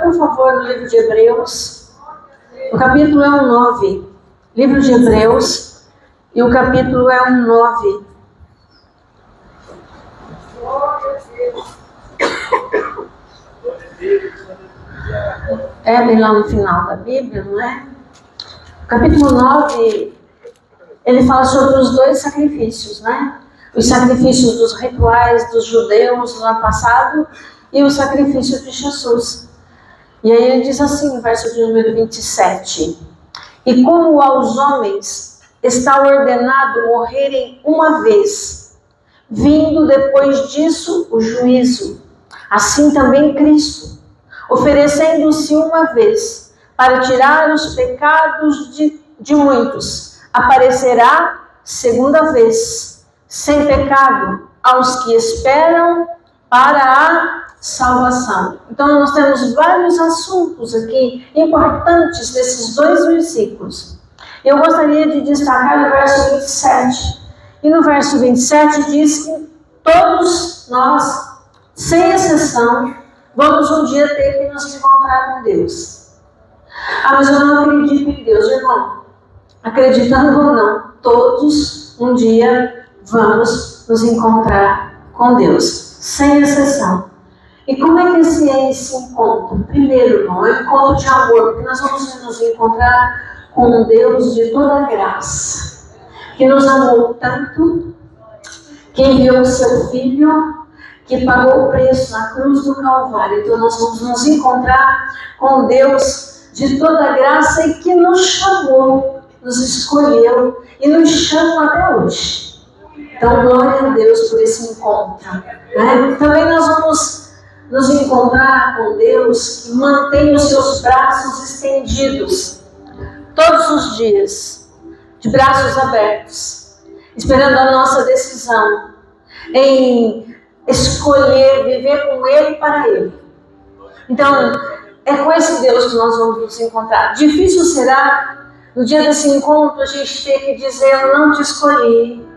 por favor, no livro de Hebreus. O capítulo é o 9. Livro de Hebreus. E o capítulo é o 9. É bem lá no final da Bíblia, não é? O capítulo 9, ele fala sobre os dois sacrifícios, né? Os sacrifícios dos rituais dos judeus no ano passado e o sacrifício de Jesus. E aí ele diz assim, no verso de número 27. E como aos homens está ordenado morrerem uma vez, vindo depois disso o juízo, assim também Cristo, oferecendo-se uma vez para tirar os pecados de muitos, aparecerá segunda vez, sem pecado, aos que esperam para a salvação. Então nós temos vários assuntos aqui importantes nesses dois versículos. Eu gostaria de destacar o verso 27. E no verso 27 diz que todos nós, sem exceção, vamos um dia ter que nos encontrar com Deus. Ah, mas eu não acredito em Deus, irmão. Acreditando ou não, todos um dia vamos nos encontrar com Deus, sem exceção. E como é que é esse encontro? Primeiro, irmão, é um encontro de amor, porque nós vamos nos encontrar com um Deus de toda graça, que nos amou tanto, que enviou o seu Filho, que pagou o preço na cruz do Calvário. Então nós vamos nos encontrar com Deus de toda graça e que nos chamou, nos escolheu e nos chama até hoje. Então glória a Deus por esse encontro, né? Também nós vamos nos encontrar com Deus que mantém os seus braços estendidos todos os dias, de braços abertos, esperando a nossa decisão em escolher viver com Ele e para Ele. Então, é com esse Deus que nós vamos nos encontrar. Difícil será, no dia desse encontro, a gente ter que dizer, eu não te escolhi.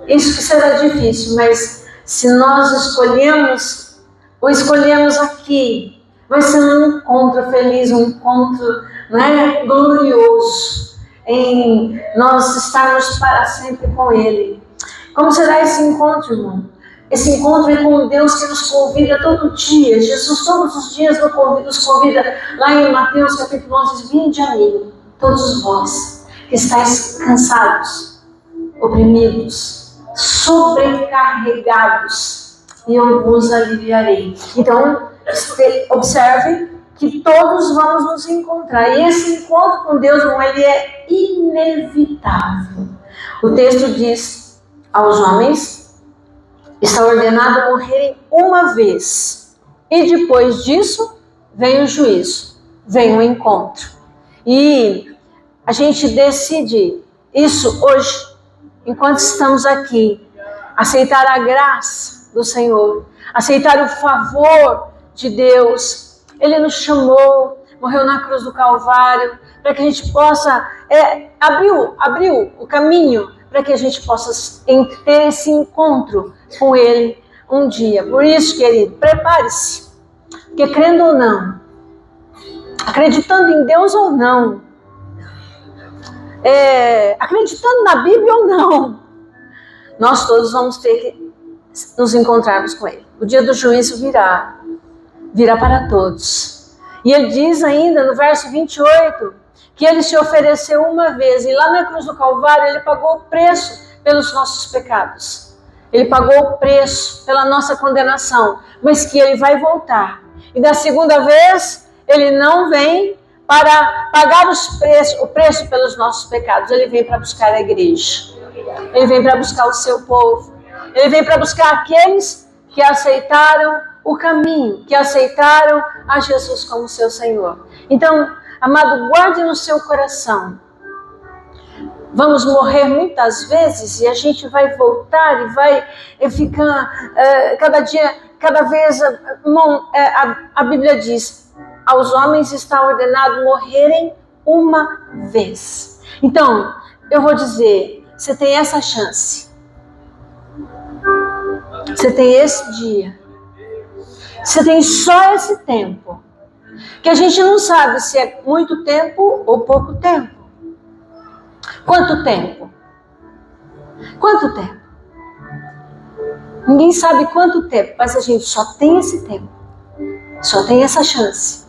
Isso que será difícil, mas se nós escolhemos aqui, vai ser um encontro feliz, um encontro, né, glorioso, em nós estarmos para sempre com Ele. Como será esse encontro, irmão? Esse encontro é com Deus que nos convida todo dia. Jesus todos os dias nos convida, lá em Mateus capítulo 11, vinde a mim, todos vós que estáis cansados, oprimidos, sobrecarregados, e eu vos aliviarei. Então, observe que todos vamos nos encontrar. E esse encontro com Deus, ele é inevitável. O texto diz, aos homens está ordenado morrerem uma vez. E depois disso, vem o juízo, vem o encontro. E a gente decide isso hoje, enquanto estamos aqui, aceitar a graça do Senhor, aceitar o favor de Deus. Ele nos chamou, morreu na cruz do Calvário, para que a gente possa, abriu o caminho para que a gente possa ter esse encontro com Ele um dia. Por isso, querido, prepare-se, porque crendo ou não, acreditando em Deus ou não, acreditando na Bíblia ou não, nós todos vamos ter que nos encontrarmos com Ele. O dia do juízo virá para todos. E Ele diz ainda no verso 28, que Ele se ofereceu uma vez, e lá na cruz do Calvário Ele pagou o preço pelos nossos pecados. Ele pagou o preço pela nossa condenação, mas que Ele vai voltar. E da segunda vez, Ele não vem para pagar o preço pelos nossos pecados. Ele vem para buscar a igreja. Ele vem para buscar o seu povo. Ele vem para buscar aqueles que aceitaram o caminho, que aceitaram a Jesus como seu Senhor. Então, amado, guarde no seu coração. Vamos morrer muitas vezes e a gente vai voltar e vai ficar cada vez. A Bíblia diz, aos homens está ordenado morrerem uma vez. Então, eu vou dizer, você tem essa chance. Você tem esse dia. Você tem só esse tempo que a gente não sabe se é muito tempo ou pouco tempo. Quanto tempo? Quanto tempo? Ninguém sabe quanto tempo, mas a gente só tem esse tempo, só tem essa chance.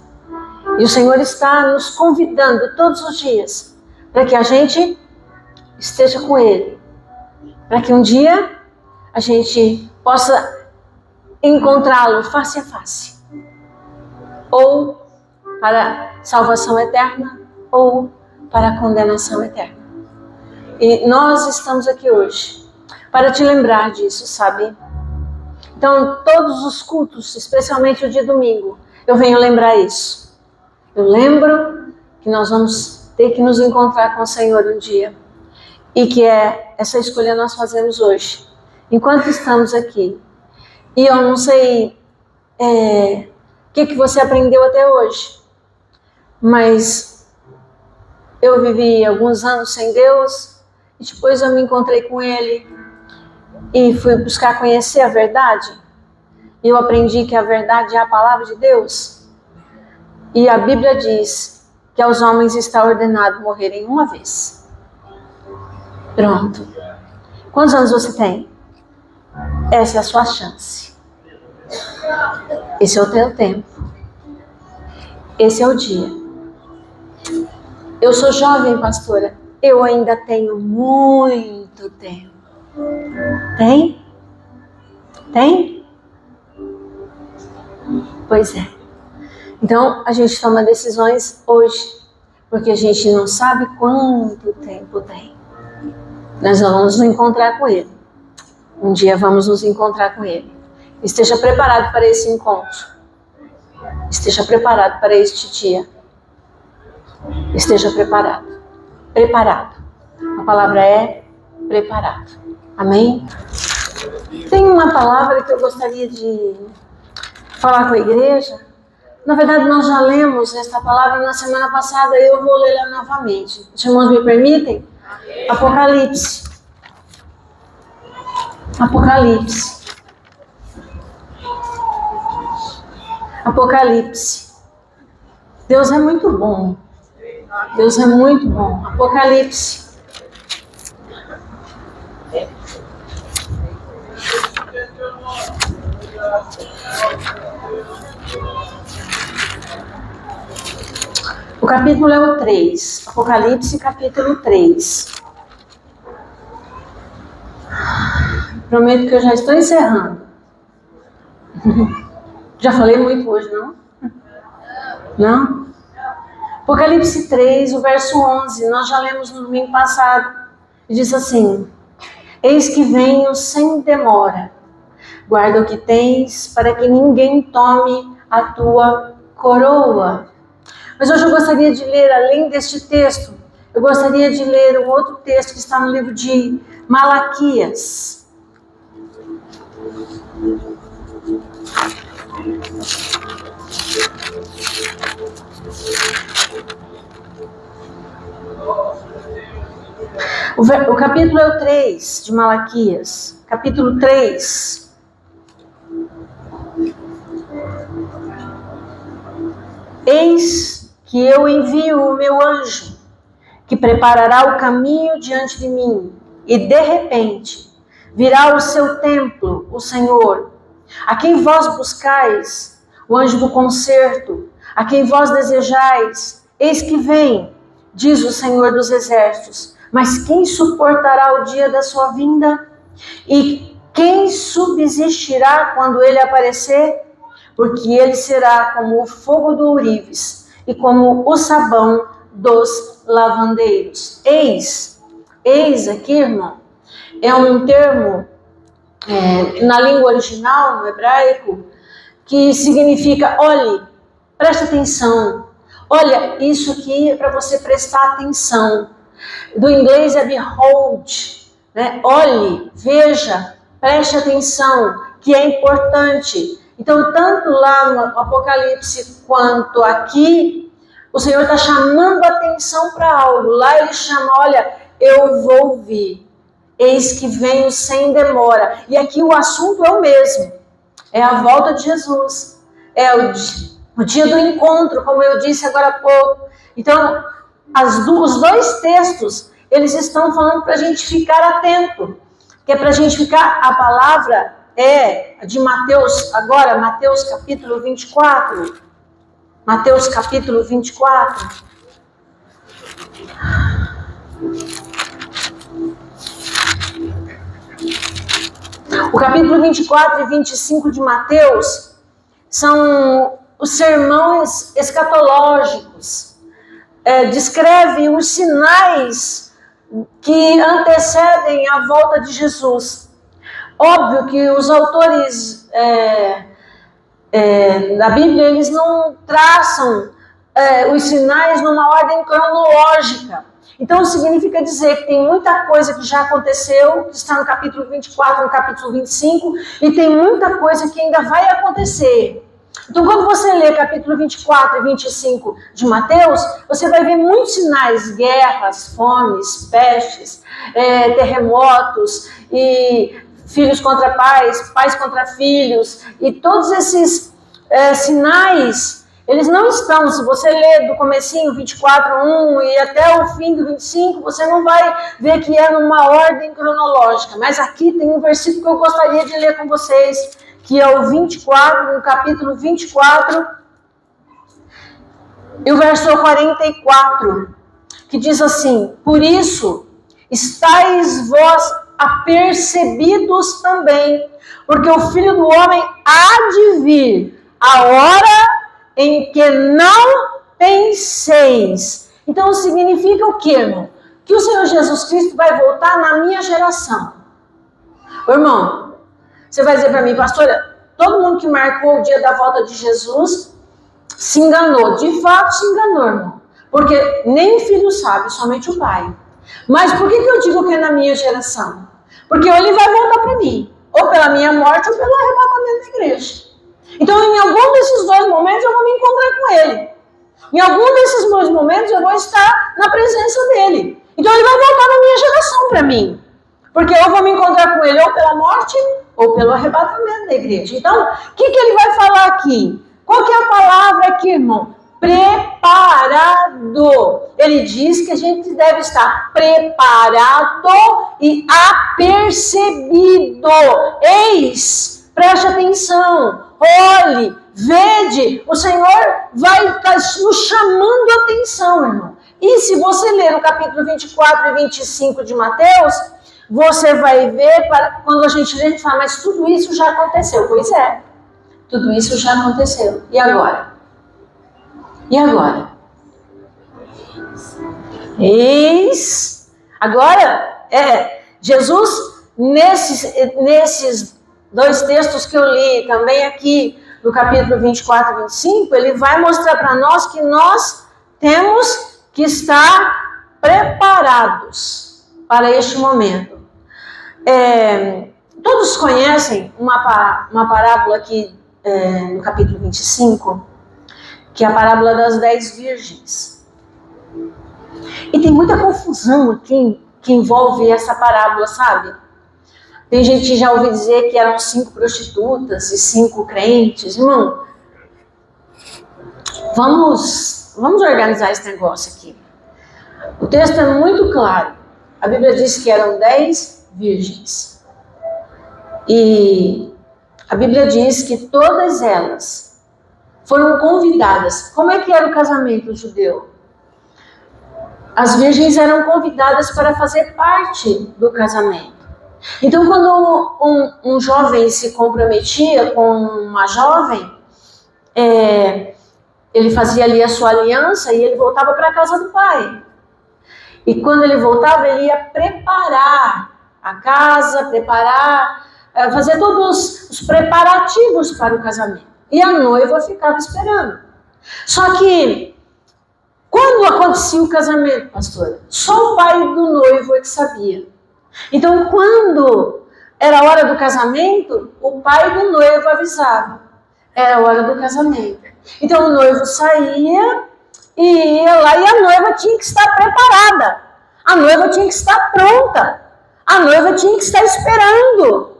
E o Senhor está nos convidando todos os dias para que a gente esteja com Ele, para que um dia a gente possa encontrá-lo face a face, ou para salvação eterna, ou para a condenação eterna. E nós estamos aqui hoje para te lembrar disso, sabe? Então, todos os cultos, especialmente o dia domingo, eu venho lembrar isso. Eu lembro que nós vamos ter que nos encontrar com o Senhor um dia. E que essa escolha nós fazemos hoje, enquanto estamos aqui. E eu não sei o que você aprendeu até hoje, mas eu vivi alguns anos sem Deus, e depois eu me encontrei com Ele, e fui buscar conhecer a verdade. E eu aprendi que a verdade é a palavra de Deus. E a Bíblia diz que aos homens está ordenado morrerem uma vez. Pronto. Quantos anos você tem? Essa é a sua chance. Esse é o teu tempo. Esse é o dia. Eu sou jovem, pastora. Eu ainda tenho muito tempo. Tem? Tem? Pois é. Então, a gente toma decisões hoje, porque a gente não sabe quanto tempo tem. Nós vamos nos encontrar com Ele. Um dia vamos nos encontrar com Ele. Esteja preparado para esse encontro. Esteja preparado para este dia. Esteja preparado. Preparado. A palavra é preparado. Amém? Tem uma palavra que eu gostaria de falar com a igreja. Na verdade, nós já lemos esta palavra na semana passada e eu vou lê-la novamente. Os irmãos me permitem? Apocalipse. Apocalipse. Apocalipse. Deus é muito bom. Deus é muito bom. Apocalipse. O capítulo é o 3. Apocalipse, capítulo 3. Prometo que eu já estou encerrando. Já falei muito hoje, não? Não? Apocalipse 3, o verso 11. Nós já lemos no domingo passado. E diz assim: eis que venho sem demora. Guarda o que tens, para que ninguém tome a tua coroa. Mas hoje eu gostaria de ler, além deste texto, eu gostaria de ler um outro texto que está no livro de Malaquias. O capítulo é o 3 de Malaquias. Capítulo 3. Eis que eu envio o meu anjo, que preparará o caminho diante de mim, e de repente virá ao seu templo o Senhor, a quem vós buscais, o anjo do concerto, a quem vós desejais. Eis que vem, diz o Senhor dos exércitos. Mas quem suportará o dia da sua vinda? E quem subsistirá quando ele aparecer? Porque ele será como o fogo do ourives e como o sabão dos lavandeiros. Eis aqui, irmão, é um termo na língua original, no hebraico, que significa: olhe, preste atenção. Olha, isso aqui é para você prestar atenção. Do inglês é behold, né? Olhe, veja, preste atenção, que é importante. Então, tanto lá no Apocalipse quanto aqui, o Senhor está chamando atenção para algo. Lá ele chama: olha, eu vou vir. Eis que venho sem demora. E aqui o assunto é o mesmo. É a volta de Jesus. É O dia do encontro, como eu disse agora há pouco. Então, os dois textos, eles estão falando para a gente ficar atento. Que é para a gente ficar, a palavra é de Mateus, agora, Mateus capítulo 24. Mateus capítulo 24. O capítulo 24 e 25 de Mateus são os sermões escatológicos. Descreve os sinais que antecedem a volta de Jesus. Óbvio que os autores da Bíblia, eles não traçam os sinais numa ordem cronológica. Então, significa dizer que tem muita coisa que já aconteceu, que está no capítulo 24, no capítulo 25, e tem muita coisa que ainda vai acontecer. Então, quando você lê capítulo 24 e 25 de Mateus, você vai ver muitos sinais, guerras, fomes, pestes, terremotos, e filhos contra pais, pais contra filhos, e todos esses sinais, eles não estão, se você ler do comecinho 24:1 e até o fim do 25, você não vai ver que é numa ordem cronológica, mas aqui tem um versículo que eu gostaria de ler com vocês, que é o 24, no capítulo 24, e o verso 44, que diz assim: por isso, estáis vós apercebidos também, porque o Filho do Homem há de vir a hora em que não penseis. Então significa o quê, irmão? Que o Senhor Jesus Cristo vai voltar na minha geração. Ô, irmão, você vai dizer para mim, pastora, todo mundo que marcou o dia da volta de Jesus se enganou. De fato se enganou, irmão. Porque nem o filho sabe, somente o pai. Mas por que eu digo que é na minha geração? Porque ou ele vai voltar para mim, ou pela minha morte, ou pelo arrebatamento da igreja. Então, em algum desses dois momentos, eu vou me encontrar com ele. Em algum desses dois momentos, eu vou estar na presença dele. Então, ele vai voltar na minha geração para mim. Porque eu vou me encontrar com ele ou pela morte, ou pelo arrebatamento da igreja. Então, o que ele vai falar aqui? Qual que é a palavra aqui, irmão? Preparado. Ele diz que a gente deve estar preparado e apercebido. Eis, preste atenção. Olhe, vede, o Senhor vai estar nos chamando a atenção, irmão. E se você ler o capítulo 24 e 25 de Mateus, você vai ver, quando a gente lê, a gente fala, mas tudo isso já aconteceu. Pois é, tudo isso já aconteceu. E agora? E agora? Eis, agora, Jesus, nesses dois textos que eu li, também aqui no capítulo 24 e 25, ele vai mostrar para nós que nós temos que estar preparados para este momento. Todos conhecem uma parábola aqui no capítulo 25, que é a parábola das 10 virgens. E tem muita confusão aqui que envolve essa parábola, sabe? Tem gente que já ouviu dizer que eram 5 prostitutas e 5 crentes. Irmão, vamos organizar esse negócio aqui. O texto é muito claro. A Bíblia diz que eram 10 virgens. E a Bíblia diz que todas elas foram convidadas. Como é que era o casamento judeu? As virgens eram convidadas para fazer parte do casamento. Então, quando um jovem se comprometia com uma jovem, ele fazia ali a sua aliança e ele voltava para a casa do pai. E quando ele voltava, ele ia preparar a casa, fazer todos os preparativos para o casamento. E a noiva ficava esperando. Só que, quando acontecia o casamento, pastora, só o pai do noivo é que sabia. Então, quando era a hora do casamento, o pai do noivo avisava. Era a hora do casamento. Então, o noivo saía e ia lá e a noiva tinha que estar preparada. A noiva tinha que estar pronta. A noiva tinha que estar esperando.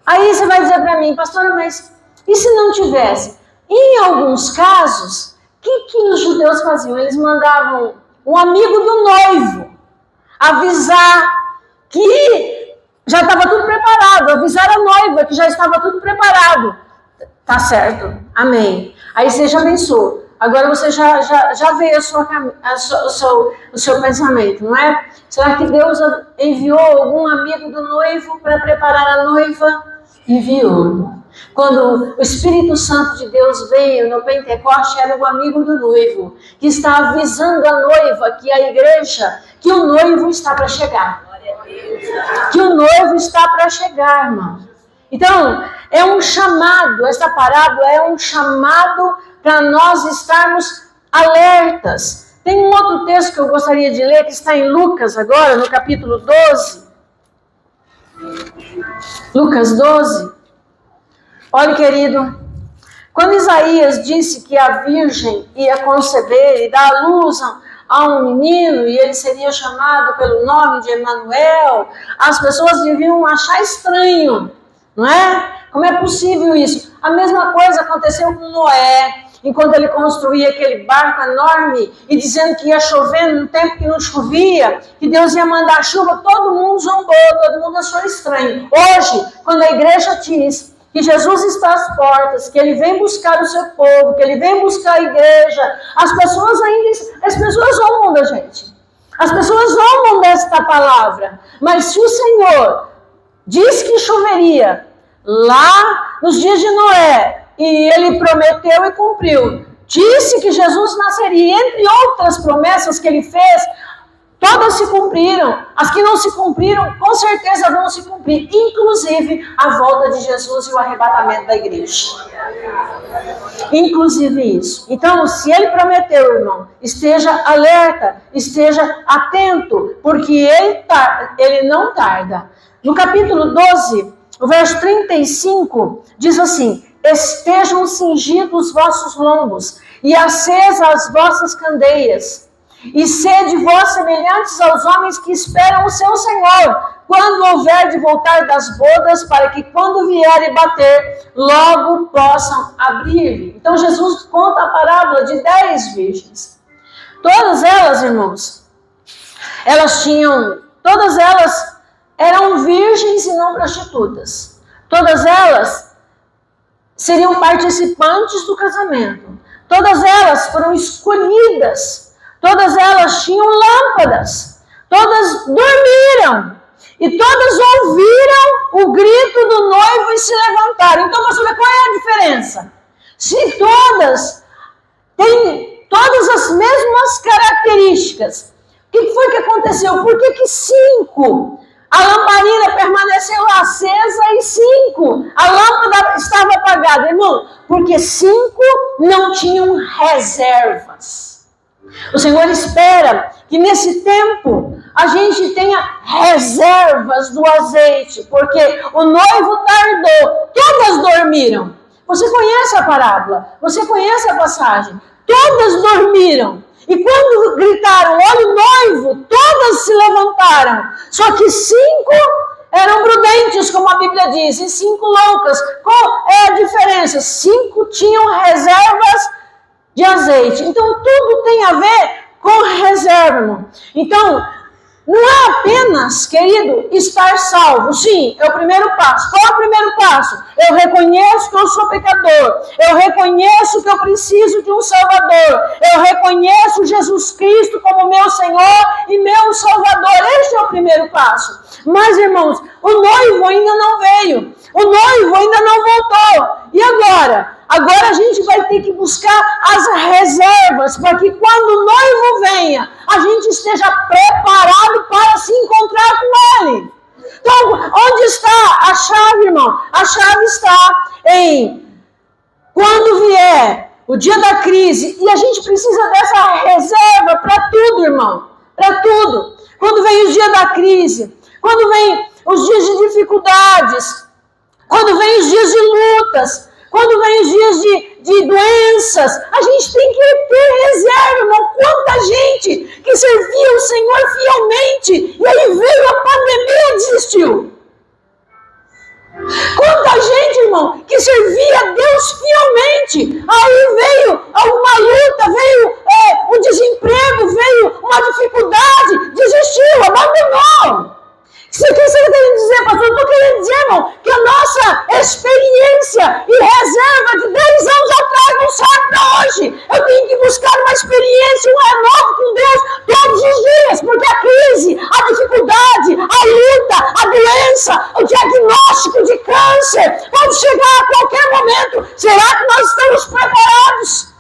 Aí você vai dizer para mim, pastora, mas e se não tivesse? Em alguns casos, o que os judeus faziam? Eles mandavam um amigo do noivo avisar que já estava tudo preparado, avisar a noiva que já estava tudo preparado. Tá certo, amém. Aí você já pensou, agora você já veio o seu pensamento, não é? Será que Deus enviou algum amigo do noivo para preparar a noiva? Enviou. Quando o Espírito Santo de Deus veio no Pentecoste, era o amigo do noivo, que está avisando a noiva que a igreja, que o noivo está para chegar. Que o noivo está para chegar, irmão. Então, é um chamado, esta parábola é um chamado para nós estarmos alertas. Tem um outro texto que eu gostaria de ler, que está em Lucas agora, no capítulo 12. Lucas 12. Olha, querido, quando Isaías disse que a virgem ia conceber e dar à luz a um menino, e ele seria chamado pelo nome de Emanuel, as pessoas deviam achar estranho, não é? Como é possível isso? A mesma coisa aconteceu com Noé, enquanto ele construía aquele barco enorme e dizendo que ia chover num tempo que não chovia, que Deus ia mandar chuva, todo mundo zombou, todo mundo achou estranho. Hoje, quando a igreja diz que Jesus está às portas, que Ele vem buscar o seu povo, que Ele vem buscar a igreja, as pessoas zombam da gente. As pessoas zombam desta palavra. Mas se o Senhor diz que choveria lá nos dias de Noé, e Ele prometeu e cumpriu, disse que Jesus nasceria, entre outras promessas que Ele fez, todas se cumpriram. As que não se cumpriram, com certeza vão se cumprir. Inclusive, a volta de Jesus e o arrebatamento da igreja. Inclusive isso. Então, se Ele prometeu, irmão, esteja alerta, esteja atento, porque Ele não tarda. No capítulo 12, o verso 35, diz assim: estejam cingidos os vossos lombos e acesas as vossas candeias. E sede vós semelhantes aos homens que esperam o seu Senhor, quando houver de voltar das bodas, para que quando vier e bater, logo possam abrir. Então Jesus conta a parábola de 10 virgens. Todas elas, irmãos, todas elas eram virgens e não prostitutas. Todas elas seriam participantes do casamento. Todas elas foram escolhidas. Todas elas tinham lâmpadas, todas dormiram e todas ouviram o grito do noivo e se levantaram. Então, pastor, qual é a diferença? Se todas têm todas as mesmas características, o que foi que aconteceu? Por que 5? A lamparina permaneceu acesa e 5, a lâmpada estava apagada. Irmão, porque 5 não tinham reservas. O Senhor espera que nesse tempo a gente tenha reservas do azeite, porque o noivo tardou, todas dormiram. Você conhece a parábola, você conhece a passagem, todas dormiram. E quando gritaram, olha o noivo, todas se levantaram. Só que 5 eram prudentes, como a Bíblia diz, e 5 loucas. Qual é a diferença? 5 tinham reservas de azeite. Então, tudo tem a ver com reserva, irmão. Então, não é apenas, querido, estar salvo. Sim, é o primeiro passo. Qual é o primeiro passo? Eu reconheço que eu sou pecador. Eu reconheço que eu preciso de um Salvador. Eu reconheço Jesus Cristo como meu Senhor e meu Salvador. Este é o primeiro passo. Mas, irmãos, o noivo ainda não veio. O noivo ainda não voltou. E agora? Agora a gente vai ter que buscar as reservas para que quando o noivo venha, a gente esteja preparado para se encontrar com ele. Então, onde está a chave, irmão? A chave está em quando vier o dia da crise, e a gente precisa dessa reserva para tudo, irmão. Para tudo. Quando vem o dia da crise, quando vem os dias de dificuldades, quando vem os dias de lutas, quando vem os dias de doenças, a gente tem que ter reserva, irmão. Quanta gente que servia o Senhor fielmente, e aí veio a pandemia e desistiu. Quanta gente, irmão, que servia a Deus fielmente, aí veio uma luta, veio o desemprego, veio uma dificuldade, desistiu, abandonou. O que você está querendo dizer, pastor? Eu estou querendo dizer, irmão, que a nossa experiência e reserva de 10 anos atrás não serve para hoje. Eu tenho que buscar uma experiência, um renovo com Deus todos os dias, porque a crise, a dificuldade, a luta, a doença, o diagnóstico de câncer pode chegar a qualquer momento. Será que nós estamos preparados?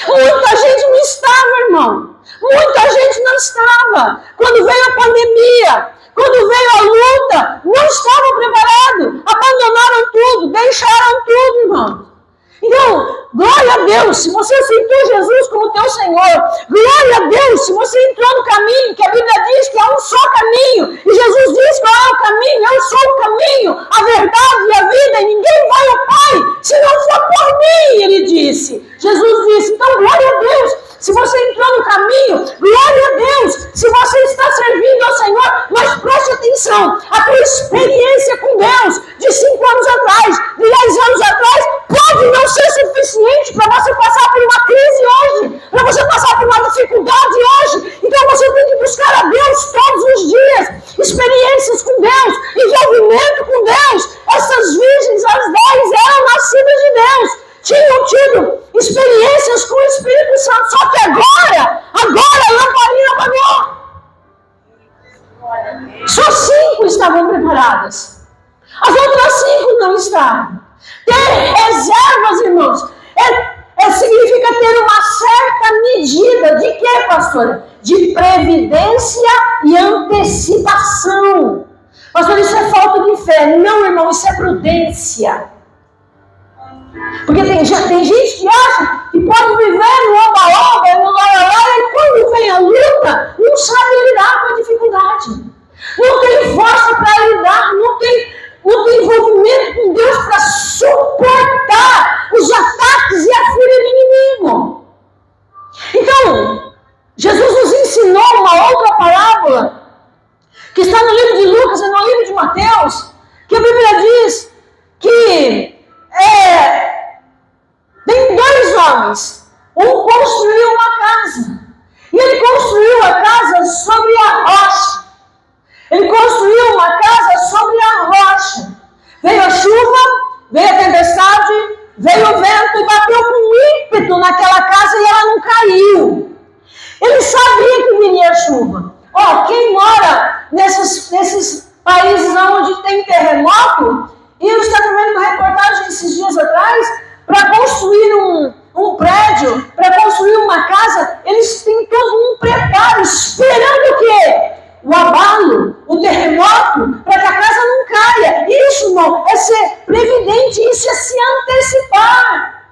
Muita gente não estava, irmão. Muita gente não estava. Quando veio a pandemia, quando veio a luta, não estavam preparados. Abandonaram tudo, deixaram tudo, irmão. Então, glória a Deus, se você aceitou Jesus como teu Senhor, glória a Deus, se você entrou no caminho, que a Bíblia diz que há um só caminho, e Jesus diz qual é o caminho, eu sou o caminho, a verdade e a vida, e ninguém vai ao Pai, se não for por mim, ele disse. Jesus disse, então glória a Deus. Se você entrou no caminho, glória a Deus. Se você está servindo ao Senhor, mas preste atenção, a tua experiência com Deus de 5 anos atrás, de 10 anos atrás, pode não ser suficiente para você passar por uma crise hoje, para você passar por uma dificuldade hoje. Então você tem que buscar a Deus todos os dias, experiências com Deus, envolvimento com Deus. Essas virgens, as 10, eram nascidas de Deus. Tinham tido experiências com o Espírito Santo, só que agora a lamparina apagou. Só 5 estavam preparadas. As outras 5 não estavam. Ter reservas, irmãos, significa ter uma certa medida de quê, pastora? De previdência e antecipação. Pastor, isso é falta de fé. Não, irmão, isso é prudência. Porque tem gente que acha que pode viver no oba-oba, no lá, e quando vem a luta, não sabe lidar com a dificuldade. Não tem força para lidar, não tem envolvimento com Deus para suportar os ataques e a fúria do inimigo. Então, Jesus nos ensinou uma outra parábola, que está no livro de Lucas e no livro de Mateus, que a Bíblia diz que tem 2 homens. Um construiu uma casa. E ele construiu a casa sobre a rocha. Ele construiu uma casa sobre a rocha. Veio a chuva, veio a tempestade, veio o vento e bateu com ímpeto naquela casa e ela não caiu. Ele sabia que viria a chuva. Quem mora nesses países onde tem terremoto, e eu estava vendo uma reportagem esses dias atrás, para construir um prédio, para construir uma casa, eles têm todo um preparo, esperando o quê? O abalo, o terremoto, para que a casa não caia. Isso, irmão, é ser previdente, isso é se antecipar.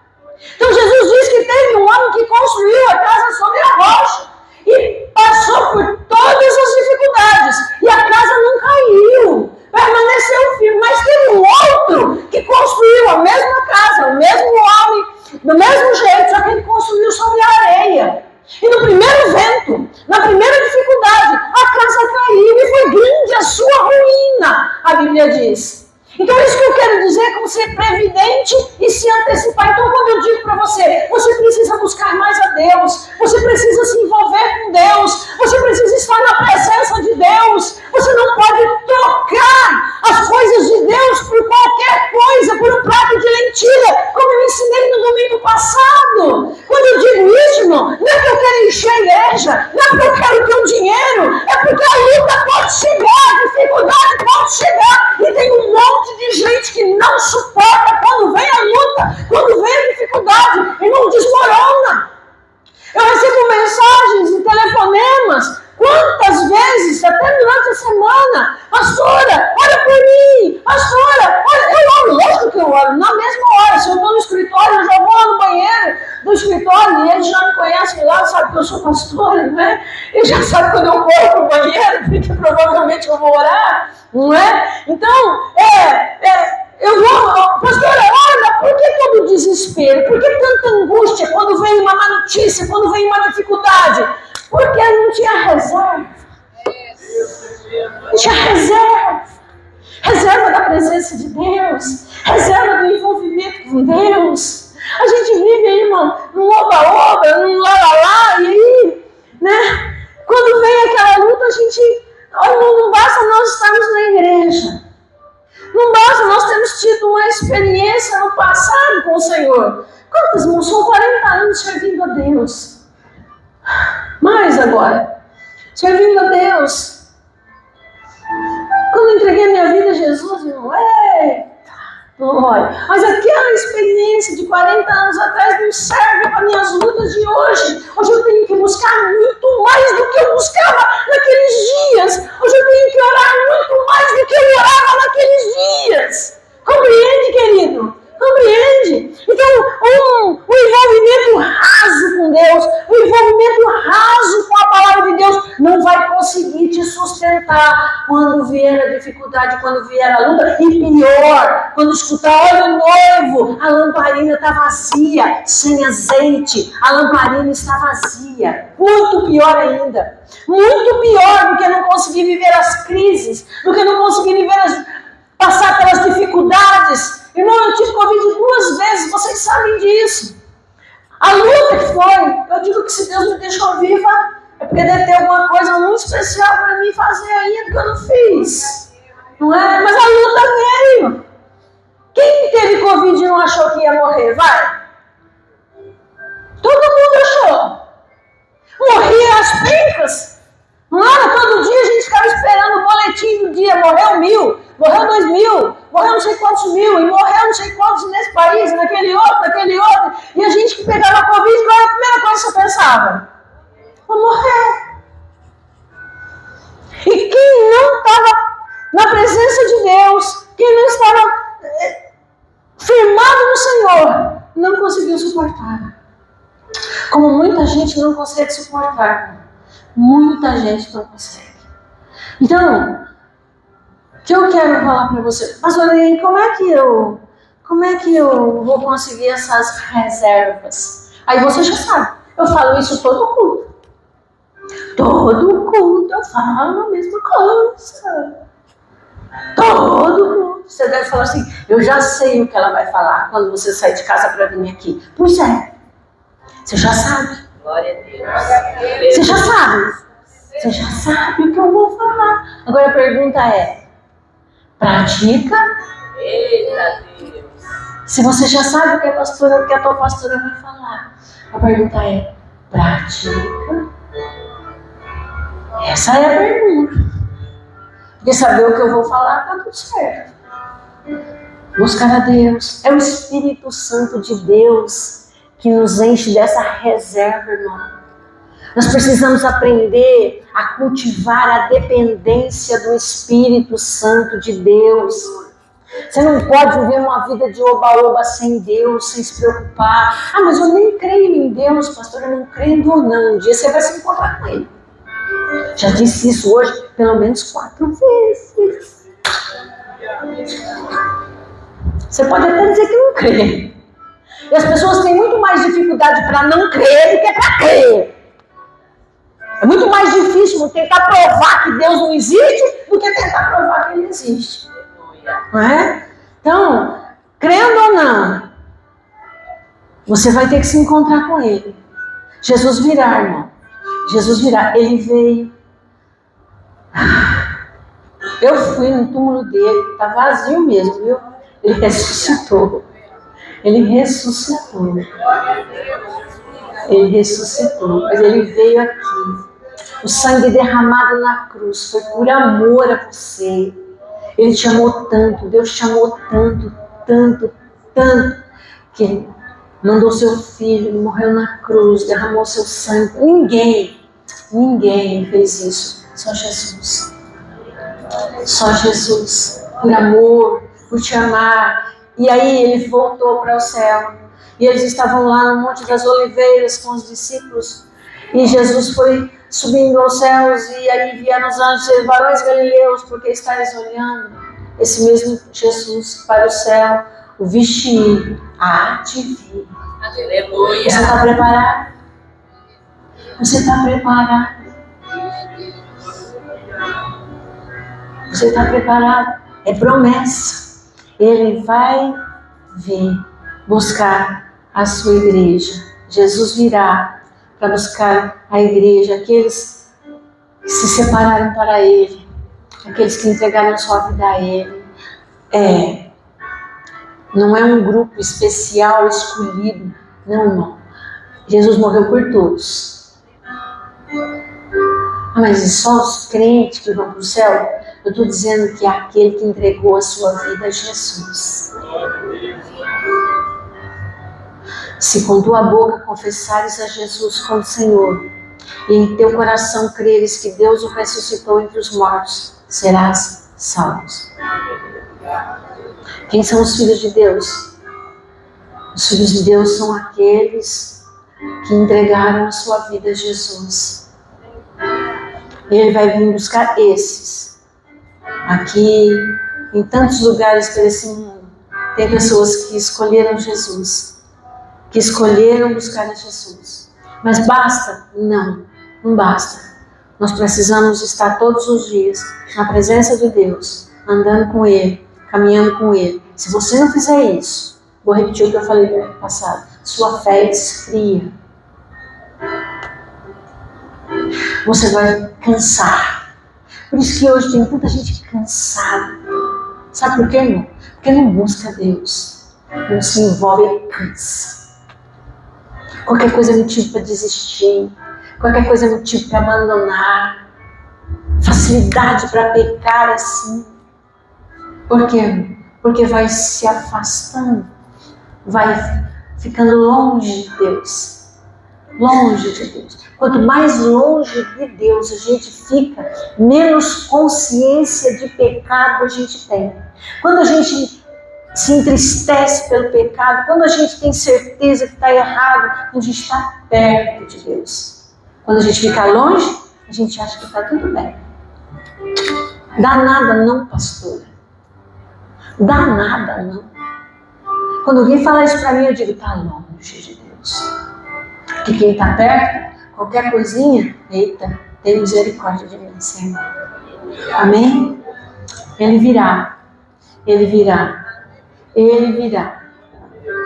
Então Jesus diz que teve um homem que construiu a casa sobre a rocha e passou por todas as dificuldades e a casa não caiu. Permaneceu firme, mas teve um outro que construiu a mesma casa, o mesmo homem, do mesmo jeito, só que ele construiu sobre a areia. E no primeiro vento, na primeira dificuldade, a casa caiu e foi grande a sua ruína, a Bíblia diz. Então é isso que eu quero dizer, como ser previdente e se antecipar. Então quando eu digo para você, você precisa buscar mais a Deus, você precisa se envolver com Deus, você precisa estar na presença de Deus, você não pode trocar as coisas de Deus por qualquer coisa, por um prato de lentilha, como eu ensinei no domingo passado. Quando eu digo isso, irmão, não é que eu quero encher a igreja, não é porque eu quero ter um dinheiro, é porque a luta pode chegar, a dificuldade pode chegar, e tem um monte de gente que não suporta quando vem a luta, quando vem a dificuldade, e não desmorona. Eu recebo mensagens e telefonemas, quantas vezes, até durante a semana, pastora, ora por mim, pastora, olha, eu oro, lógico que eu oro, na mesma hora, se eu estou no escritório, eu já vou lá no banheiro do escritório, e eles já me conhecem lá, sabe que eu sou pastora, né? E já sabe quando eu corro para o banheiro, porque provavelmente eu vou orar, não é? Então, eu vou, pastora, olha, por que todo desespero? Por que tanta angústia quando vem uma má notícia, quando vem uma dificuldade? Porque não tinha reserva. Não tinha reserva. reserva da presença de Deus, reserva do envolvimento com Deus. A gente vive, irmão, num oba-oba, num lá-lá-lá, e aí, né? Quando vem aquela luta, a gente, olha, não basta nós estarmos na igreja. Não basta nós termos tido uma experiência no passado com o Senhor. Quantos irmãos? São 40 anos servindo a Deus. Mais agora, servindo a Deus. Quando eu entreguei minha vida a Jesus, irmão, glória. Mas aquela experiência de 40 anos atrás não serve para minhas lutas de hoje. Hoje eu tenho que buscar muito mais do que eu buscava naqueles dias. Hoje eu tenho que orar muito mais do que eu orava naqueles dias. Compreende, querido? Compreende? Então, um envolvimento raso com Deus, um envolvimento raso com a palavra de Deus, não vai conseguir te sustentar quando vier a dificuldade, quando vier a luta. E pior, quando escutar, olha o noivo, a lamparina está vazia, sem azeite, a lamparina está vazia. Muito pior ainda. Muito pior do que não conseguir viver as crises, do que não conseguir viver passar pelas dificuldades. Irmão, eu tive Covid 2 vezes, vocês sabem disso. A luta que foi, eu digo que se Deus me deixou viva, é porque deve ter alguma coisa muito especial para mim fazer ainda que eu não fiz. Não é? Mas a luta veio. Quem teve Covid e não achou que ia morrer? Vai. Todo mundo achou. Morria às pencas. Não era? Todo dia a gente ficava esperando o boletim do dia. Morreu 1.000, morreu 2.000, morreu não sei quantos mil, e morreu não sei quantos nesse país, naquele outro. E a gente que pegava a Covid, qual era a primeira coisa que você pensava? Vou morrer. E quem não estava na presença de Deus, quem não estava firmado no Senhor, não conseguiu suportar. Como muita gente não consegue suportar. Muita gente não consegue. Então, o que eu quero falar para você? Pastor, como é que eu vou conseguir essas reservas? Aí você já sabe. Eu falo isso todo culto. Todo culto eu falo a mesma coisa. Todo culto. Você deve falar assim, eu já sei o que ela vai falar quando você sair de casa para vir aqui. Pois é. Você já sabe. Glória a Deus. Você já sabe. Você já sabe o que eu vou falar. Agora a pergunta é, pratica? Eita Deus. Se você já sabe o que a tua pastora vai falar, a pergunta é, pratica? Essa é a pergunta. Porque saber o que eu vou falar, tá tudo certo. Buscar a Deus. É o Espírito Santo de Deus que nos enche dessa reserva, irmão. Nós precisamos aprender a cultivar a dependência do Espírito Santo de Deus. Você não pode viver uma vida de oba-oba sem Deus, sem se preocupar. Ah, mas eu nem creio em Deus, pastor, eu não creio ou não. Um dia você vai se encontrar com Ele. Já disse isso hoje pelo menos 4 vezes. Você pode até dizer que não crê. E as pessoas têm muito mais dificuldade para não crer do que para crer. É muito mais difícil tentar provar que Deus não existe do que tentar provar que Ele existe. Não é? Então, crendo ou não, você vai ter que se encontrar com Ele. Jesus virá, irmão. Jesus virá. Ele veio. Eu fui no túmulo dele. Está vazio mesmo, viu? Ele ressuscitou. Ele ressuscitou. Ele ressuscitou. Mas Ele veio aqui. O sangue derramado na cruz foi por amor a você. Ele te amou tanto, Deus te amou tanto, tanto, tanto, que Ele mandou seu filho, Ele morreu na cruz, derramou seu sangue. Ninguém fez isso, só Jesus. Só Jesus, por amor, por te amar. E aí Ele voltou para o céu. E eles estavam lá no Monte das Oliveiras com os discípulos. E Jesus foi subindo aos céus, e aí vieram os anjos e varões galileus, porque estáis olhando esse mesmo Jesus para o céu, o vestir, a te vir. Aleluia. Você está preparado? Você está preparado? Você está preparado? É promessa. Ele vai vir buscar a sua igreja. Jesus virá para buscar a igreja, aqueles que se separaram para Ele, aqueles que entregaram sua vida a Ele. Não é um grupo especial, escolhido. Não, irmão. Jesus morreu por todos. Mas e só os crentes que vão para o céu? Eu estou dizendo que é aquele que entregou a sua vida a Jesus. Se com tua boca confessares a Jesus como Senhor, e em teu coração creres que Deus o ressuscitou entre os mortos, serás salvo. Quem são os filhos de Deus? Os filhos de Deus são aqueles que entregaram a sua vida a Jesus. Ele vai vir buscar esses. Aqui, em tantos lugares por esse mundo, tem pessoas que escolheram Jesus, que escolheram buscar a Jesus. Mas basta? Não, não basta. Nós precisamos estar todos os dias na presença de Deus, andando com Ele, caminhando com Ele. Se você não fizer isso, vou repetir o que eu falei no ano passado, sua fé esfria. Você vai cansar. Por isso que hoje tem tanta gente cansada. Sabe por quê, irmão? Porque não busca Deus. Não se envolve e cansa. Qualquer coisa é motivo para desistir. Qualquer coisa é motivo para abandonar. Facilidade para pecar assim. Por quê? Porque vai se afastando. Vai ficando longe de Deus. Longe de Deus. Quanto mais longe de Deus a gente fica, menos consciência de pecado a gente tem. Quando a gente se entristece pelo pecado, quando a gente tem certeza que está errado, a gente está perto de Deus. Quando a gente fica longe, a gente acha que está tudo bem. Dá nada não, pastora. Dá nada não. Quando alguém fala isso para mim, eu digo, está longe de Deus. Porque quem está perto, qualquer coisinha, eita, tem misericórdia de mim, Senhor. Amém? Ele virá. Ele virá. Ele virá.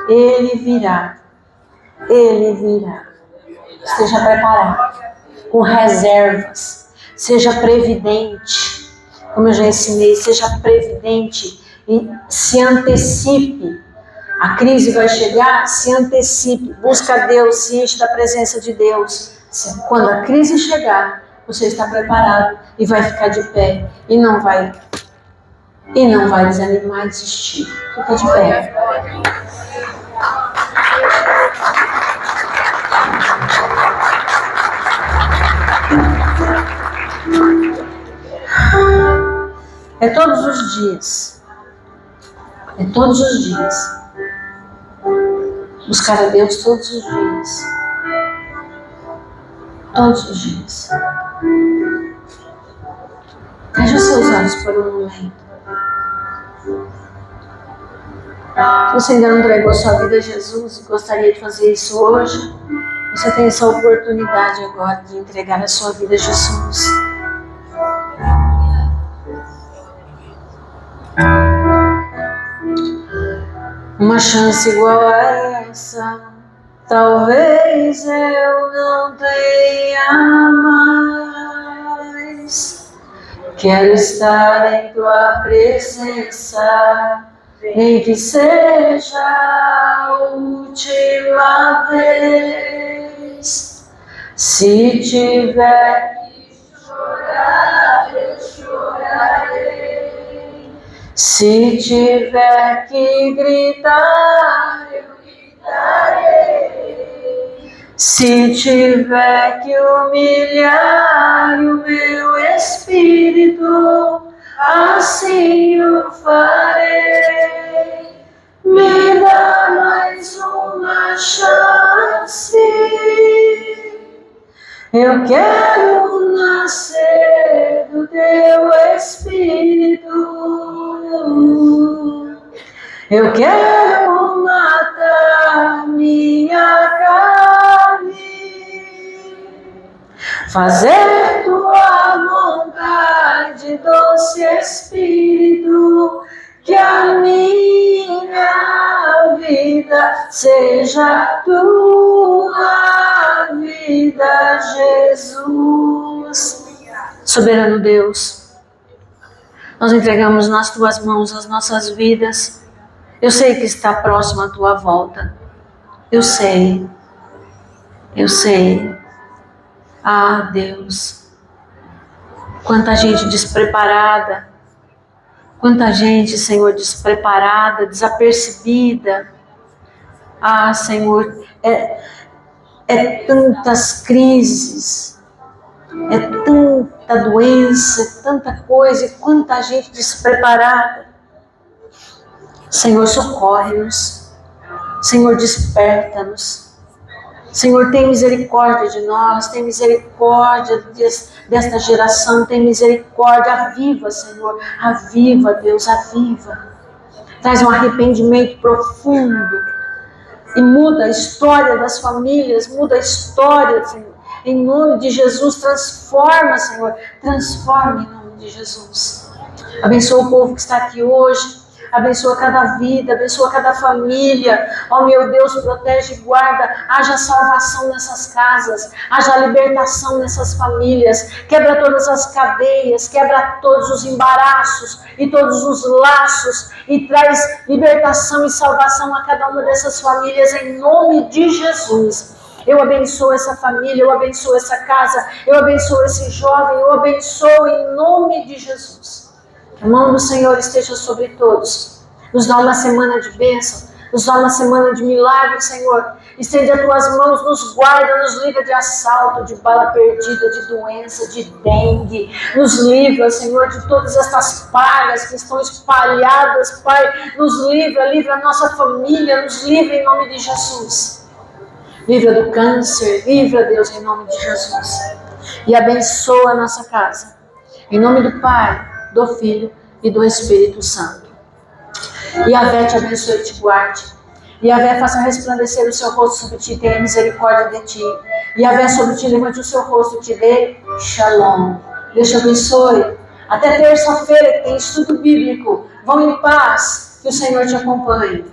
Ele virá. Ele virá. Esteja preparado. Com reservas. Seja previdente. Como eu já ensinei, seja previdente. E se antecipe. A crise vai chegar, se antecipe. Busca Deus, se enche da presença de Deus. Quando a crise chegar, você está preparado e vai ficar de pé. E não vai desanimar e desistir. Fica de pé. É todos os dias. É todos os dias. Buscar a Deus todos os dias. Todos os dias. Feche os seus olhos por um momento. Se você ainda não entregou sua vida a Jesus e gostaria de fazer isso hoje, você tem essa oportunidade agora de entregar a sua vida a Jesus. Uma chance igual a essa, talvez eu não tenha mais. Quero estar em tua presença, nem que seja a última vez. Se tiver que chorar, eu chorarei. Se tiver que gritar, eu gritarei. Se tiver que humilhar o meu espírito, assim o farei. Me dá mais uma chance. Eu quero nascer do teu espírito. Eu quero matar minha carne, fazer tua vontade, doce Espírito. quero que a minha vida seja tua vida, Jesus. Soberano Deus, nós entregamos nas tuas mãos as nossas vidas. Eu sei que está próxima a tua volta. Eu sei. Ah, Deus, quanta gente despreparada, quanta gente, Senhor, despreparada, desapercebida. Ah, Senhor, é tantas crises, é tanta doença, é tanta coisa, e quanta gente despreparada. Senhor, socorre-nos. Senhor, desperta-nos. Senhor, tem misericórdia de nós, tem misericórdia desta geração, tem misericórdia, aviva, Senhor, aviva, Deus, aviva. Traz um arrependimento profundo e muda a história das famílias, muda a história, Senhor. Em nome de Jesus, transforma, Senhor, transforma em nome de Jesus. Abençoa o povo que está aqui hoje. Abençoa cada vida, abençoa cada família. Ó meu Deus, protege e guarda. Haja salvação nessas casas, haja libertação nessas famílias. Quebra todas as cadeias, quebra todos os embaraços e todos os laços e traz libertação e salvação a cada uma dessas famílias em nome de Jesus. Eu abençoo essa família, eu abençoo essa casa, eu abençoo esse jovem, eu abençoo em nome de Jesus. Que a mão do Senhor esteja sobre todos. Nos dá uma semana de bênção, nos dá uma semana de milagre, Senhor. Estende as tuas mãos, nos guarda, nos livra de assalto, de bala perdida, de doença, de dengue. Nos livra, Senhor, de todas estas pragas que estão espalhadas, Pai. Nos livra a nossa família, nos livra em nome de Jesus. Livra do câncer, livra, Deus, em nome de Jesus. E abençoa a nossa casa. Em nome do Pai, do Filho e do Espírito Santo. Yahvé te abençoe e te guarde. Yahvé faça resplandecer o seu rosto sobre ti e tenha misericórdia de ti. Yahvé sobre ti levante o seu rosto e te dê shalom. Deus te abençoe. Até terça-feira que tem estudo bíblico. Vão em paz. Que o Senhor te acompanhe.